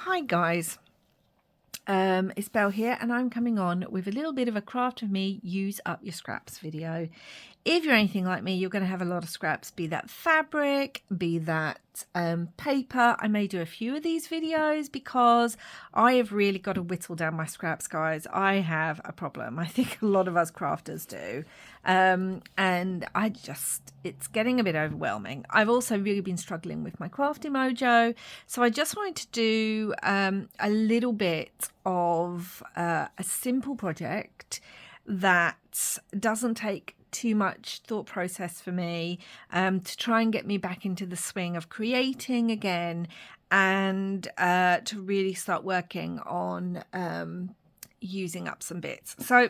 Hi guys, it's Belle here and I'm coming on with a little bit of a craft of me use up your scraps video. If you're anything like me, you're going to have a lot of scraps, be that fabric, be that paper. I may do a few of these videos because I have really got to whittle down my scraps, guys. I have a problem. I think a lot of us crafters do. And it's getting a bit overwhelming. I've also really been struggling with my crafty mojo. So I just wanted to do a little bit of a simple project that doesn't take too much thought process for me, to try and get me back into the swing of creating again, and to really start working on using up some bits. So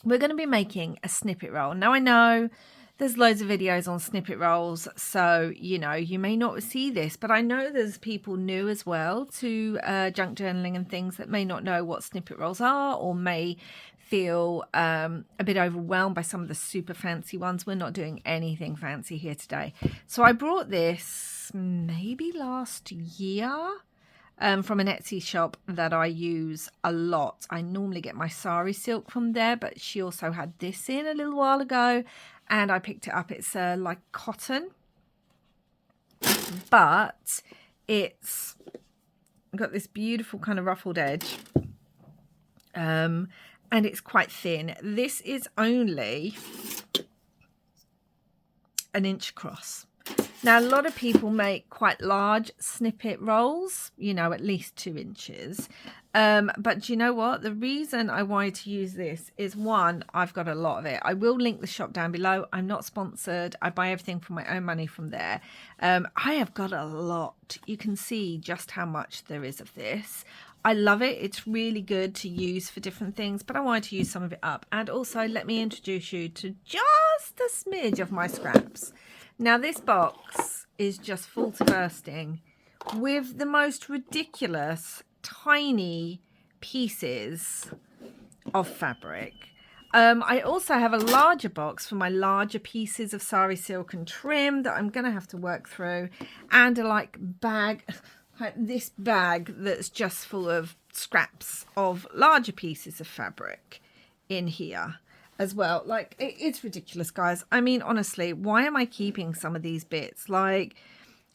we're going to be making a snippet roll. Now I know there's loads of videos on snippet rolls, so you may not see this, but I know there's people new as well to junk journaling and things that may not know what snippet rolls are, or may feel a bit overwhelmed by some of the super fancy ones. We're not doing anything fancy here today. So I brought this maybe last year from an Etsy shop that I use a lot. I normally get my sari silk from there, but she also had this in a little while ago and I picked it up. It's like cotton, but it's got this beautiful kind of ruffled edge. And it's quite thin. This is only an inch across. Now, a lot of people make quite large snippet rolls, at least 2 inches. But do you know what? The reason I wanted to use this is, one, I've got a lot of it. I will link the shop down below. I'm not sponsored. I buy everything from my own money from there. I have got a lot. You can see just how much there is of this. I love it. It's really good to use for different things, but I wanted to use some of it up. And also, let me introduce you to just a smidge of my scraps. Now, this box is just full to bursting with the most ridiculous tiny pieces of fabric. I also have a larger box for my larger pieces of sari silk and trim that I'm going to have to work through, and a bag, like this bag that's just full of scraps of larger pieces of fabric in here as well. It's ridiculous, guys. I mean, honestly, why am I keeping some of these bits? Like,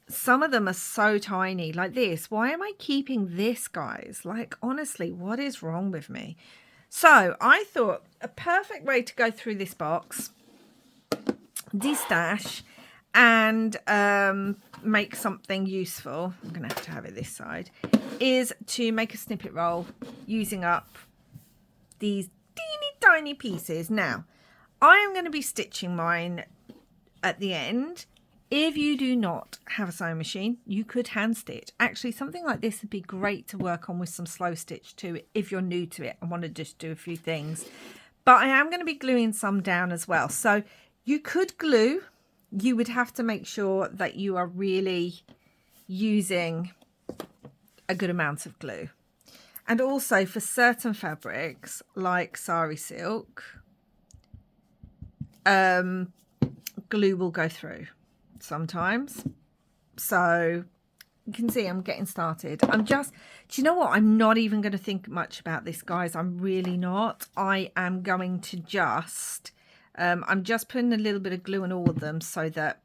some of them are so tiny, like this. Why am I keeping this, guys? Like, honestly, what is wrong with me? So I thought a perfect way to go through this box, destash, and make something useful, I'm gonna have it this side, is to make a snippet roll using up these teeny tiny pieces. Now, I am going to be stitching mine at the end. If you do not have a sewing machine, you could hand stitch. Actually, something like this would be great to work on with some slow stitch too, if you're new to it and want to just do a few things. But I am going to be gluing some down as well. So you could glue. You would have to make sure that you are really using a good amount of glue. And also for certain fabrics like sari silk, glue will go through sometimes. So you can see I'm getting started. Do you know what? I'm not even going to think much about this, guys. I'm really not. I am going to just, I'm just putting a little bit of glue on all of them so that,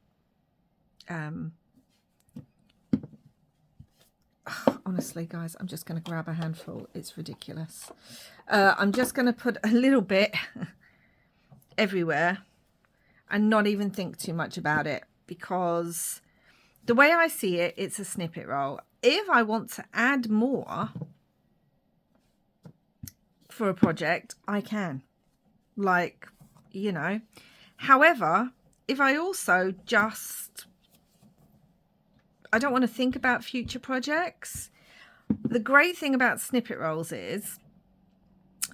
honestly, guys, I'm just going to grab a handful. It's ridiculous. I'm just going to put a little bit everywhere and not even think too much about it, because the way I see it, it's a snippet roll. If I want to add more for a project, I can. However, if I also I don't want to think about future projects. The great thing about snippet rolls is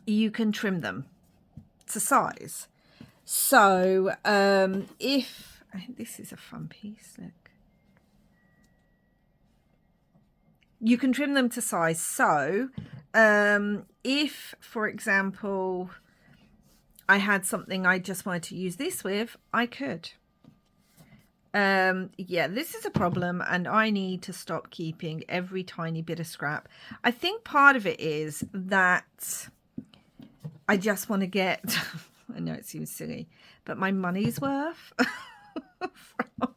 you can trim them to size. So this is a fun piece, look. You can trim them to size. So if, for example, I had something I just wanted to use this with, I could. Yeah, this is a problem, and I need to stop keeping every tiny bit of scrap. I think part of it is that I just want to get, I know it seems silly, but my money's worth from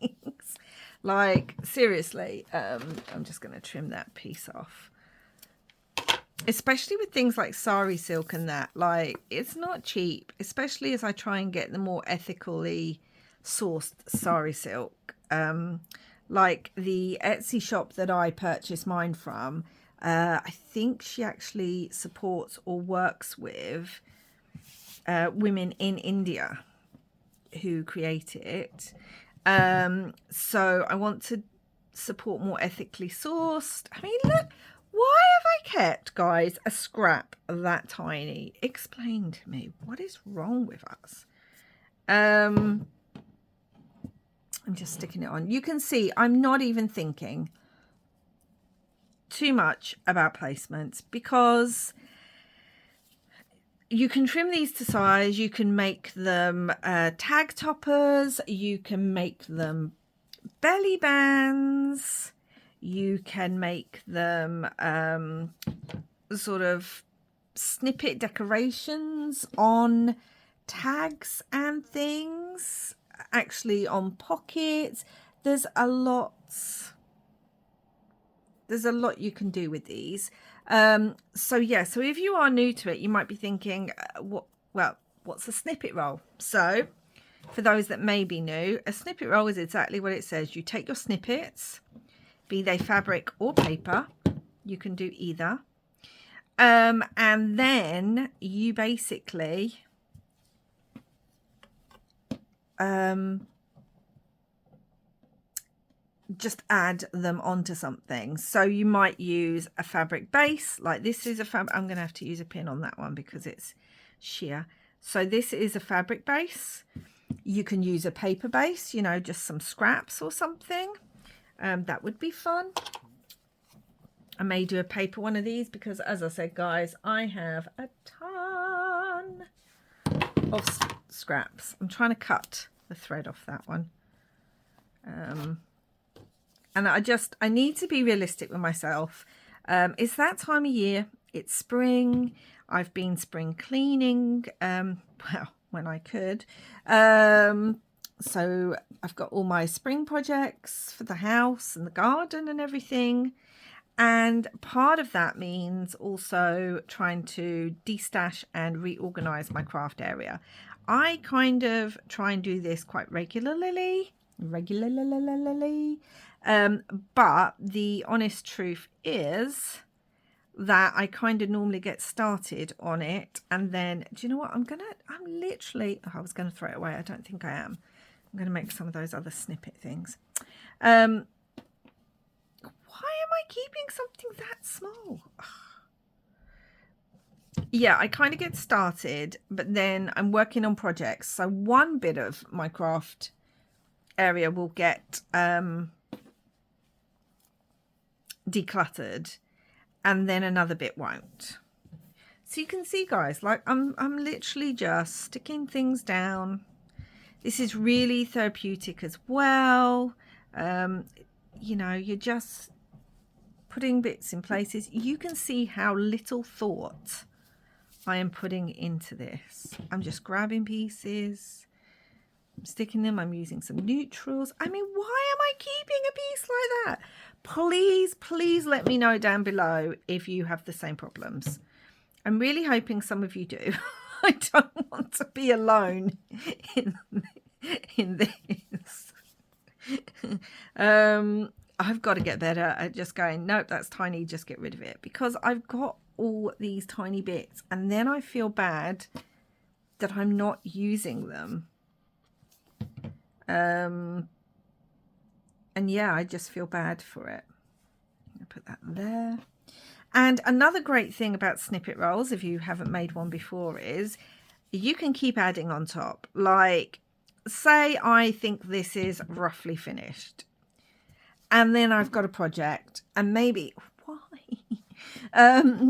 things. Like, seriously, I'm just going to trim that piece off. Especially with things like sari silk and that, like, it's not cheap, especially as I try and get the more ethically sourced sari silk. Like the Etsy shop that I purchased mine from, I think she actually supports or works with women in India who create it. So I want to support more ethically sourced. I mean, look, why have I kept, guys, a scrap that tiny? Explain to me, what is wrong with us? I'm just sticking it on. You can see I'm not even thinking too much about placements, because you can trim these to size. You can make them tag toppers. You can make them belly bands. You can make them sort of snippet decorations on tags and things, actually on pockets. There's a lot you can do with these. So yeah, so if you are new to it, you might be thinking, what's a snippet roll? So for those that may be new, a snippet roll is exactly what it says. You take your snippets, be they fabric or paper, you can do either, and then you basically just add them onto something. So you might use a fabric base, like this is a fabric. I'm going to have to use a pin on that one because it's sheer. So this is a fabric base. You can use a paper base, you know, just some scraps or something. That would be fun. I may do a paper one of these because, as I said, guys, I have a ton of scraps. I'm trying to cut the thread off that one. And I need to be realistic with myself. It's that time of year. It's spring. I've been spring cleaning, well, when I could. So I've got all my spring projects for the house and the garden and everything. And part of that means also trying to destash and reorganize my craft area. I kind of try and do this quite regularly. But the honest truth is that I kind of normally get started on it, and then, do you know what, I'm literally, I was going to throw it away. I don't think I am. I'm going to make some of those other snippet things. Why am I keeping something that small? Yeah, I kind of get started, but then I'm working on projects. So one bit of my craft area will get decluttered, and then another bit won't. So you can see, guys, like I'm literally just sticking things down. This is really therapeutic as well. You know, you're just putting bits in places. You can see how little thought I am putting into this. I'm just grabbing pieces, I'm sticking them, I'm using some neutrals. I mean, why am I keeping a piece like that? Please let me know down below if you have the same problems. I'm really hoping some of you do. I don't want to be alone in this. I've got to get better at just going, nope, that's tiny, just get rid of it, because I've got all these tiny bits and then I feel bad that I'm not using them. And yeah, I just feel bad for it. I'll put that there. And another great thing about snippet rolls, if you haven't made one before, is you can keep adding on top. Like, say I think this is roughly finished, and then I've got a project, and maybe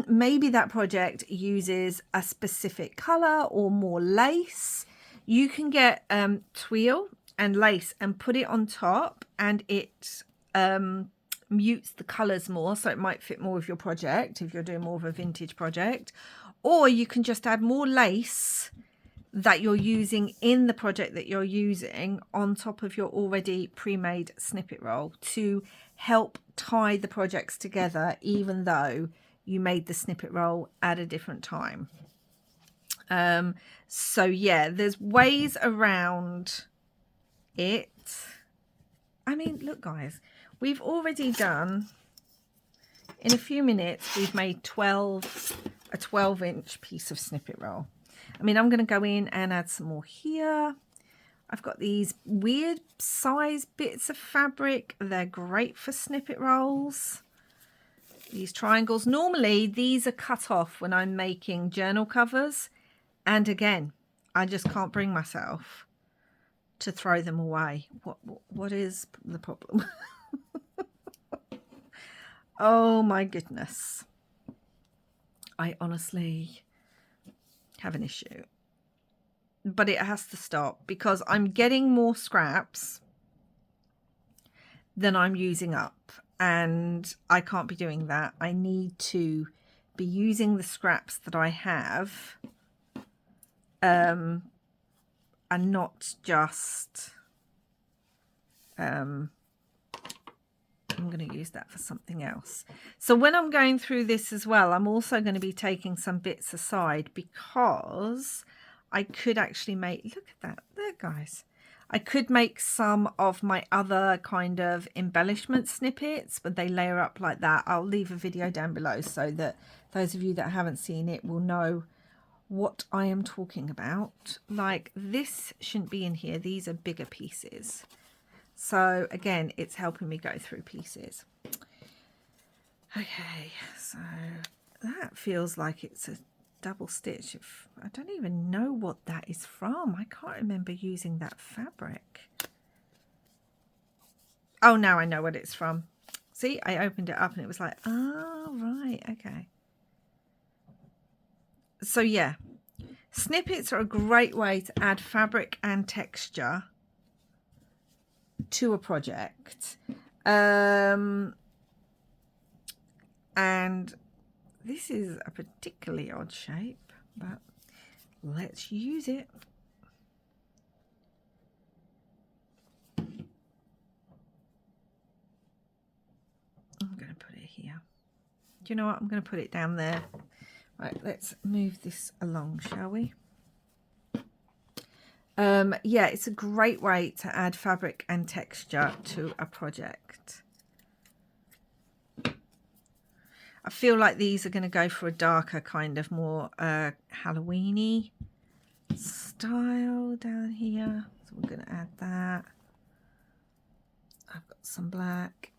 maybe that project uses a specific color or more lace. You can get twill and lace and put it on top, and it mutes the colors more, so it might fit more with your project if you're doing more of a vintage project. Or you can just add more lace that you're using in the project that you're using on top of your already pre-made snippet roll to help tie the projects together, even though you made the snippet roll at a different time. So yeah, there's ways around it. I mean, look guys, we've already done, in a few minutes, we've made a 12-inch piece of snippet roll. I mean, I'm going to go in and add some more here. I've got these weird size bits of fabric. They're great for snippet rolls. These triangles. Normally, these are cut off when I'm making journal covers. And again, I just can't bring myself to throw them away. What is the problem? Oh my goodness. I honestly have an issue. But it has to stop because I'm getting more scraps than I'm using up. And I can't be doing that. I need to be using the scraps that I have. And not just... I'm going to use that for something else. So when I'm going through this as well, I'm also going to be taking some bits aside because I could actually make, look at that there guys, I could make some of my other kind of embellishment snippets, but they layer up like that. I'll leave a video down below so that those of you that haven't seen it will know what I am talking about. Like, this shouldn't be in here. These are bigger pieces. So again, it's helping me go through pieces. Okay, so that feels like it's a double stitch. I don't even know what that is from. I can't remember using that fabric. Oh, now I know what it's from. See, I opened it up and it was like, oh, right, okay. So yeah, snippets are a great way to add fabric and texture to a project. And this is a particularly odd shape, but let's use it. I'm going to put it here. Do you know what? I'm going to put it down there. Right, let's move this along, shall we? Yeah, it's a great way to add fabric and texture to a project. I feel like these are going to go for a darker kind of more Halloween-y style down here. So we're going to add that. I've got some black.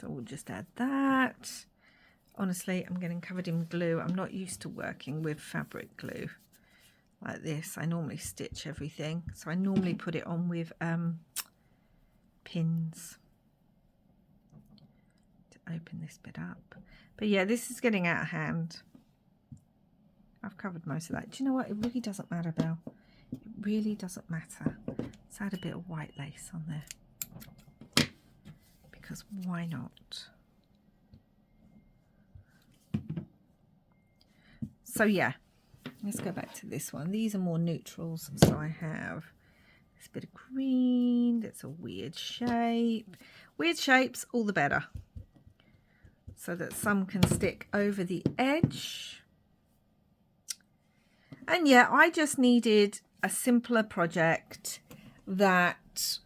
So we'll just add that. Honestly, I'm getting covered in glue. I'm not used to working with fabric glue like this. I normally stitch everything. So I normally put it on with pins. Open this bit up, but yeah, this is getting out of hand. I've covered most of that. Do you know what? It really doesn't matter, Belle. It really doesn't matter. Let's add a bit of white lace on there because why not? So yeah, let's go back to this one. These are more neutrals, so I have this bit of green. That's a weird shape. Weird shapes, all the better, so that some can stick over the edge. And yeah, I just needed a simpler project that,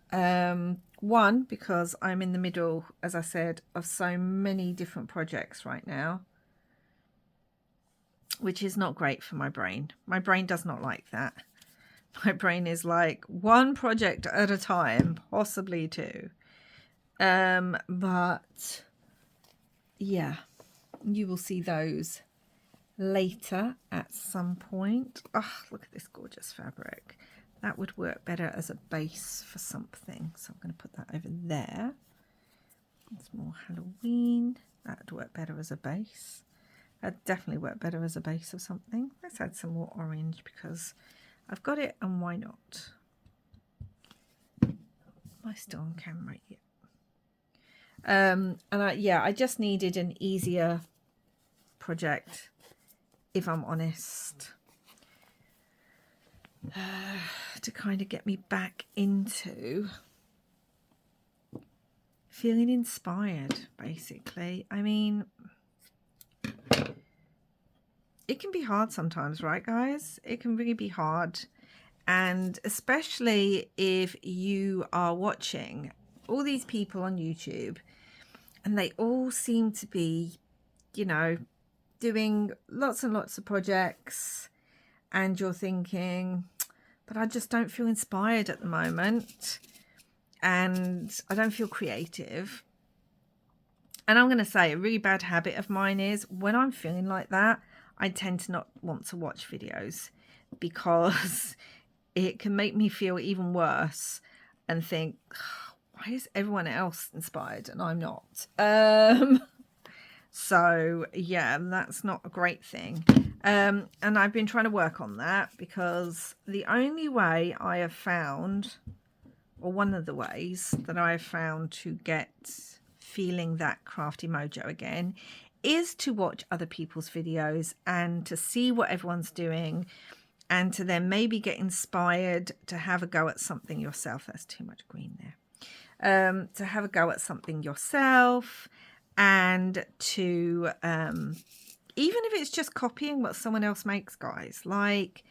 one, because I'm in the middle, as I said, of so many different projects right now, which is not great for my brain. My brain does not like that. My brain is like one project at a time, possibly two. But yeah, you will see those later at some point. Oh, look at this gorgeous fabric. That would work better as a base for something. So I'm going to put that over there. It's more Halloween. That would work better as a base. That'd definitely work better as a base of something. Let's add some more orange because I've got it, and why not? I still on camera? Yeah. And I just needed an easier project, if I'm honest, to kind of get me back into feeling inspired, basically. I mean, it can be hard sometimes, right, guys? It can really be hard. And especially if you are watching all these people on YouTube and they all seem to be, you know, doing lots and lots of projects, and you're thinking, but I just don't feel inspired at the moment, and I don't feel creative. And I'm going to say a really bad habit of mine is when I'm feeling like that, I tend to not want to watch videos, because it can make me feel even worse and think, why is everyone else inspired and I'm not? So yeah, that's not a great thing. And I've been trying to work on that, because the only way I have found, or one of the ways that I have found to get feeling that crafty mojo again, is to watch other people's videos and to see what everyone's doing, and to then maybe get inspired to have a go at something yourself. That's too much green there. To have a go at something yourself, and to even if it's just copying what someone else makes, guys. Like,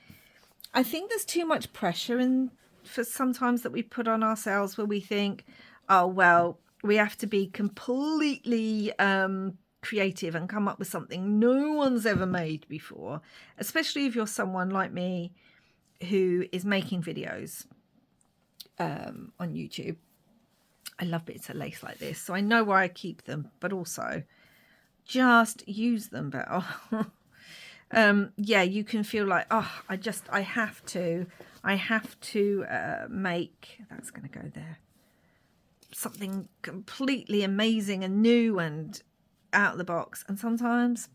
I think there's too much pressure in for sometimes that we put on ourselves, where we think, oh well, we have to be completely creative and come up with something no one's ever made before, especially if you're someone like me who is making videos on YouTube. I love bits of lace like this, so I know where I keep them, but also just use them better. Yeah, you can feel like, oh, I have to make, that's going to go there, something completely amazing and new and out of the box. And sometimes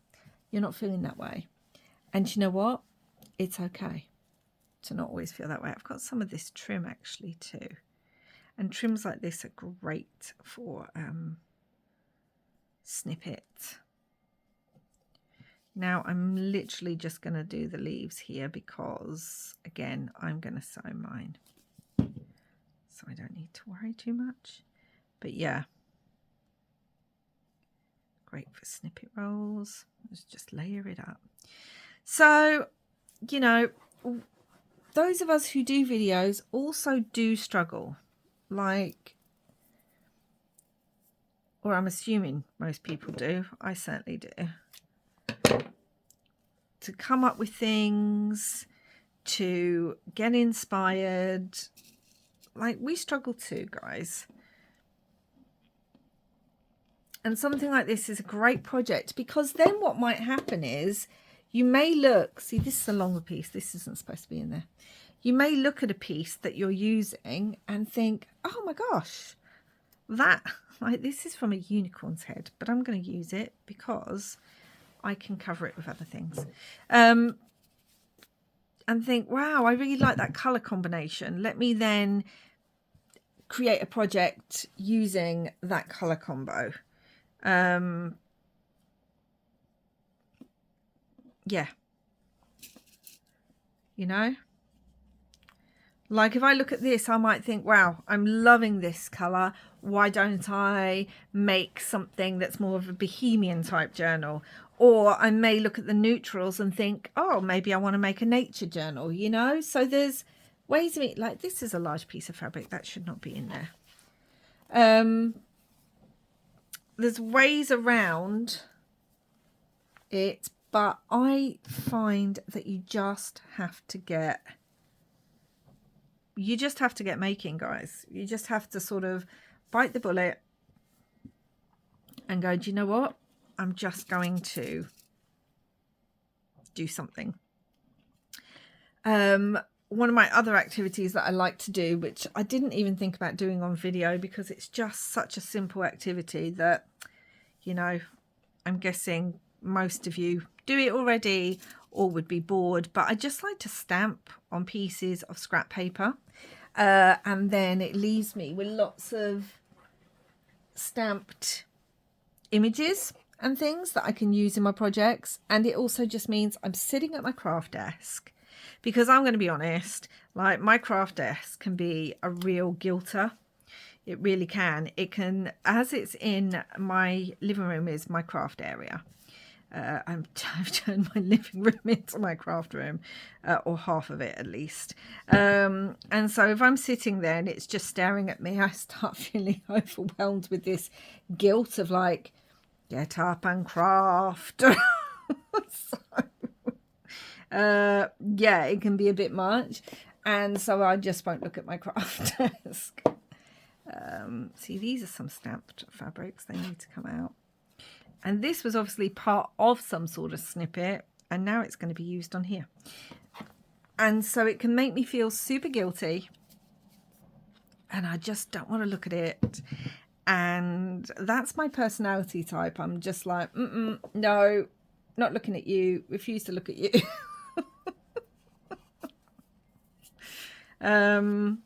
you're not feeling that way. And you know what? It's okay to not always feel that way. I've got some of this trim actually too. And trims like this are great for snippet. Now I'm literally just going to do the leaves here, because again, I'm going to sew mine, so I don't need to worry too much. But yeah, great for snippet rolls. Let's just layer it up. So, you know, those of us who do videos also do struggle, like, or I'm assuming most people do, I certainly do, to come up with things, to get inspired. Like, we struggle too, guys. And something like this is a great project, because then what might happen is you may look, see, this is a longer piece, this isn't supposed to be in there. You may look at a piece that you're using and think, oh my gosh, that, like, this is from a unicorn's head, but I'm going to use it because I can cover it with other things. And think, wow, I really like that color combination. Let me then create a project using that color combo. Yeah, you know, like if I look at this, I might think, wow, I'm loving this color. Why don't I make something that's more of a bohemian type journal? Or I may look at the neutrals and think, oh, maybe I want to make a nature journal, you know? So there's ways of it. Like, this is a large piece of fabric that should not be in there. There's ways around it, but I find that you just have to get making, guys. You just have to sort of bite the bullet and go, do you know what? I'm just going to do something. One of my other activities that I like to do, which I didn't even think about doing on video because it's just such a simple activity that, you know, I'm guessing most of you do it already or would be bored, but I just like to stamp on pieces of scrap paper. and then it leaves me with lots of stamped images and things that I can use in my projects. And it also just means I'm sitting at my craft desk, because I'm going to be honest, like, my craft desk can be a real guilter. It really can. It can, as it's in my living room is my craft area. I've turned my living room into my craft room, or half of it at least. And so if I'm sitting there and it's just staring at me, I start feeling overwhelmed with this guilt of like, get up and craft. Yeah, it can be a bit much. And so I just won't look at my craft desk. See, these are some stamped fabrics. They need to come out. And this was obviously part of some sort of snippet, and now it's going to be used on here. And so it can make me feel super guilty, and I just don't want to look at it. And that's my personality type. I'm just like, no, not looking at you, refuse to look at you. And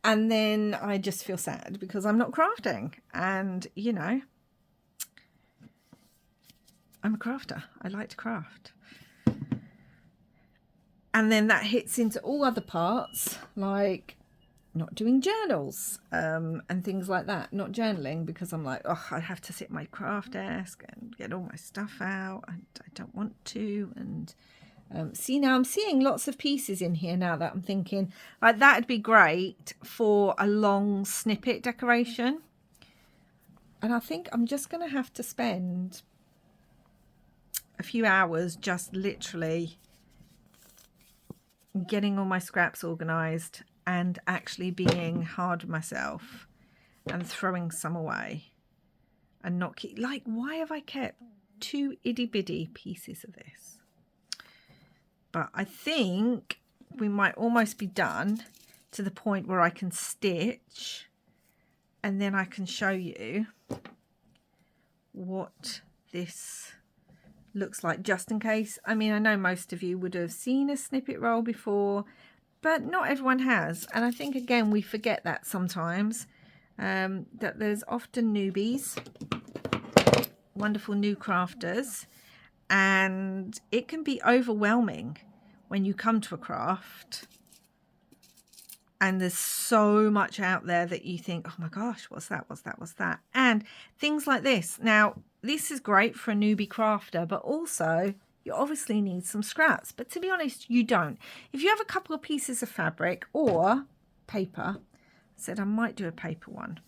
then I just feel sad because I'm not crafting. And, you know, I'm a crafter. I like to craft. And then that hits into all other parts, like not doing journals, and things like that. Not journaling because I'm like, oh, I have to sit at my craft desk and get all my stuff out, and I don't want to. And see, now I'm seeing lots of pieces in here now that I'm thinking, like, that'd be great for a long snippet decoration. And I think I'm just going to have to spend a few hours just literally getting all my scraps organized and actually being hard with myself and throwing some away and not keep, like, why have I kept 2 itty bitty pieces of this? But I think we might almost be done to the point where I can stitch, and then I can show you what this looks like, just in case. I mean, I know most of you would have seen a snippet roll before, but not everyone has. And I think, again, we forget that sometimes, that there's often newbies, wonderful new crafters, and it can be overwhelming when you come to a craft and there's so much out there that you think, oh my gosh, what's that, what's that, what's that? And things like this. Now, this is great for a newbie crafter, but also you obviously need some scraps. But to be honest, you don't. If you have a couple of pieces of fabric or paper, I said I might do a paper one.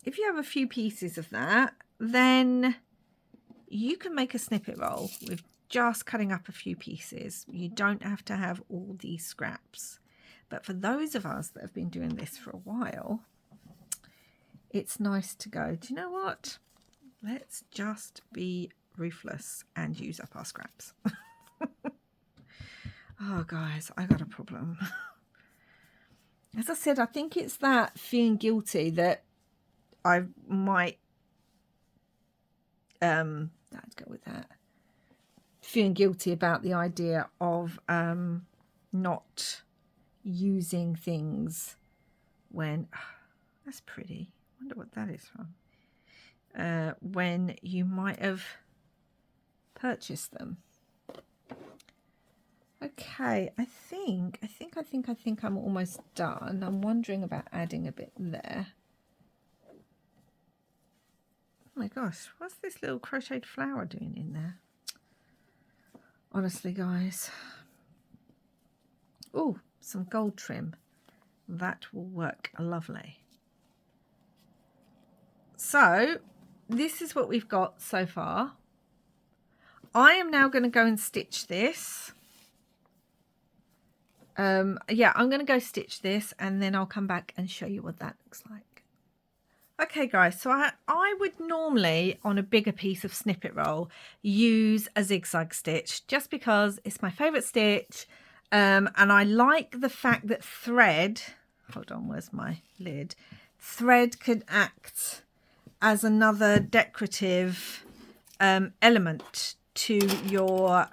If you have a few pieces of that, then you can make a snippet roll with just cutting up a few pieces. You don't have to have all these scraps. But for those of us that have been doing this for a while, it's nice to go, do you know what? Let's just be ruthless and use up our scraps. Oh, guys, I got a problem. As I said, I think it's that feeling guilty that I might, I'd go with that. Feeling guilty about the idea of not using things when, that's pretty. I wonder what that is from. When you might have purchased them. Okay, I think I'm almost done. I'm wondering about adding a bit there. Oh my gosh, what's this little crocheted flower doing in there? Honestly, guys. Oh, some gold trim. That will work lovely. So, this is what we've got so far. I am now going to go and stitch this. Yeah, I'm going to go stitch this, and then I'll come back and show you what that looks like. Okay, guys, so I would normally, on a bigger piece of snippet roll, use a zigzag stitch, just because it's my favourite stitch, and I like the fact that thread, hold on, where's my lid? Thread could act as another decorative element to your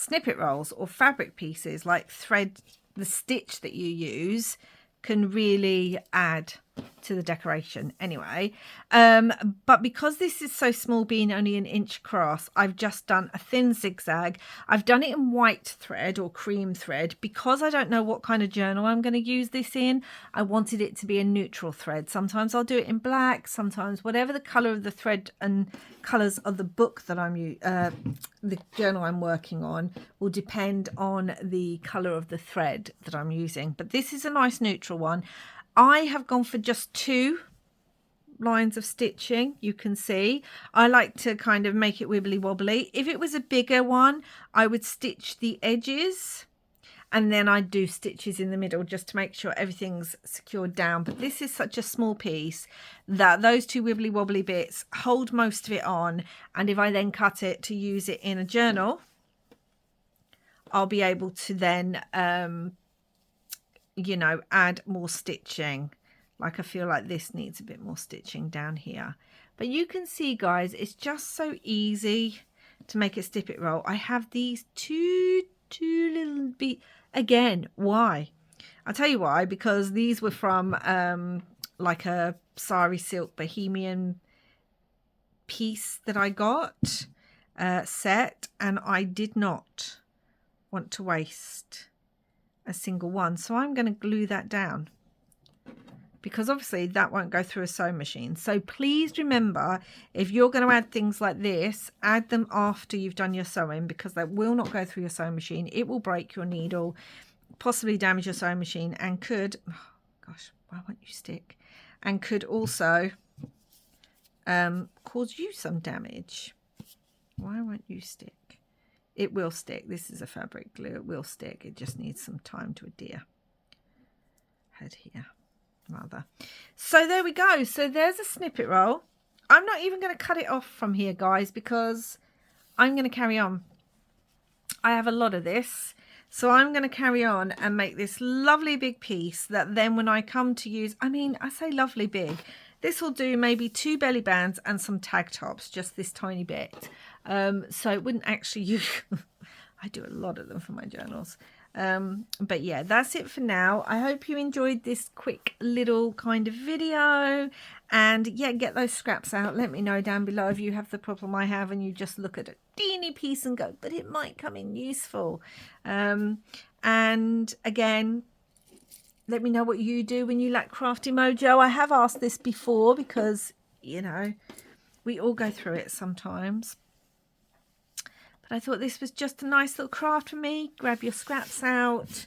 snippet rolls or fabric pieces like thread, the stitch that you use can really add to the decoration anyway. But because this is so small, being only an inch across, I've just done a thin zigzag. I've done it in white thread or cream thread because I don't know what kind of journal I'm going to use this in. I wanted it to be a neutral thread. Sometimes I'll do it in black, sometimes whatever the color of the thread and colors of the book that the journal I'm working on will depend on the color of the thread that I'm using. But this is a nice neutral one. I have gone for just 2 lines of stitching. You can see I like to kind of make it wibbly wobbly. If it was a bigger one, I would stitch the edges and then I do stitches in the middle just to make sure everything's secured down. But this is such a small piece that those 2 wibbly wobbly bits hold most of it on, and if I then cut it to use it in a journal, I'll be able to then you know, add more stitching. Like I feel like this needs a bit more stitching down here. But you can see, guys, it's just so easy to make a snippet roll. I have these two little bit. Again, why? I'll tell you why. Because these were from like a sari silk bohemian piece that I got set, and I did not want to waste a single one, so I'm going to glue that down because obviously that won't go through a sewing machine. So please remember, if you're going to add things like this, add them after you've done your sewing, because they will not go through your sewing machine. It will break your needle, possibly damage your sewing machine, and could, oh gosh, why won't you stick, and could also cause you some damage. Why won't you stick? It will stick. This is a fabric glue. It will stick. It just needs some time to adhere. Adhere, rather. So there we go. So there's a snippet roll. I'm not even going to cut it off from here, guys, because I'm going to carry on. I have a lot of this. So I'm going to carry on and make this lovely big piece that then when I come to use, I mean, I say lovely big. This will do maybe 2 belly bands and some tag tops, just this tiny bit. So it wouldn't actually use, I do a lot of them for my journals. But yeah, that's it for now. I hope you enjoyed this quick little kind of video, and yeah, get those scraps out. Let me know down below if you have the problem I have and you just look at a teeny piece and go, but it might come in useful. And again, let me know what you do when you lack crafty mojo. I have asked this before because, you know, we all go through it sometimes. But I thought this was just a nice little craft for me. Grab your scraps out,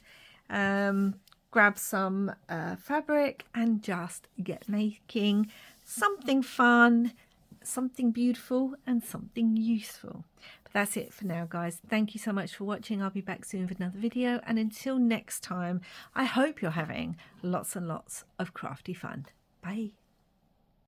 grab some fabric, and just get making something fun, something beautiful, and something useful. But that's it for now, guys. Thank you so much for watching. I'll be back soon with another video. And until next time, I hope you're having lots and lots of crafty fun. Bye.